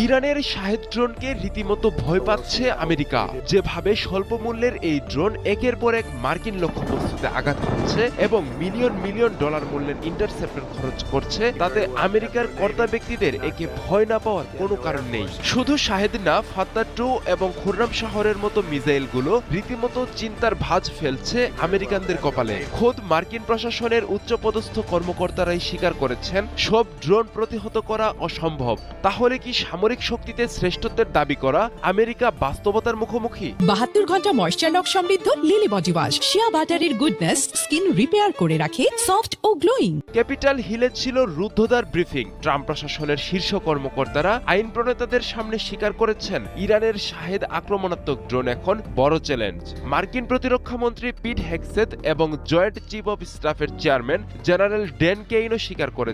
ইরানের শাহেদ ড্রোনকে রীতিমতো ভয় পাচ্ছে আমেরিকা। যেভাবে স্বল্প মূল্যের এই ড্রোন একের পর এক মার্কিন লক্ষ্যবস্তুতে আঘাত করছে এবং মিলিয়ন মিলিয়ন ডলার মূল্যের ইন্টারসেপ্টর খরচ করছে, তাতে আমেরিকার কর্তা ব্যক্তিদের একে ভয় না পাওয়ার কোনো কারণ নেই। শুধু শাহেদ না, ফাত্তাহ 2 এবং খুররাম শহরের মতো মিসাইলগুলো রীতিমতো চিন্তার ভাঁজ ফেলছে আমেরিকানদের কপালে। খোদ মার্কিন প্রশাসনের উচ্চপদস্থ কর্মকর্তারাই স্বীকার করেছেন সব ড্রোন প্রতিহত করা অসম্ভব। তাহলে কি সামরিক শক্তিতে শ্রেষ্ঠত্বের দাবি করা আমেরিকা বাস্তবতার মুখোমুখি? 72 ঘন্টা ময়েশ্চার লক সমৃদ্ধ লিলি বডি ওয়াশ, শিয়া বাটারের গুডনেস স্কিন রিপেয়ার করে রাখে সফট ও গ্লোয়িং। ক্যাপিটাল হিলে ছিল রুদ্ধদ্বার ব্রিফিং। ট্রাম্প প্রশাসনের শীর্ষ কর্মকর্তারা আইন প্রণেতাদের সামনে স্বীকার করেছেন ইরানের শাহেদ আক্রমণাত্মক ড্রোন এখন বড় চ্যালেঞ্জ। মার্কিন প্রতিরক্ষা মন্ত্রী পিট হেগসেথ এবং জয়েন্ট চিফ অব স্টাফের চেয়ারম্যান জেনারেল ড্যান কেইনও স্বীকার করেছেন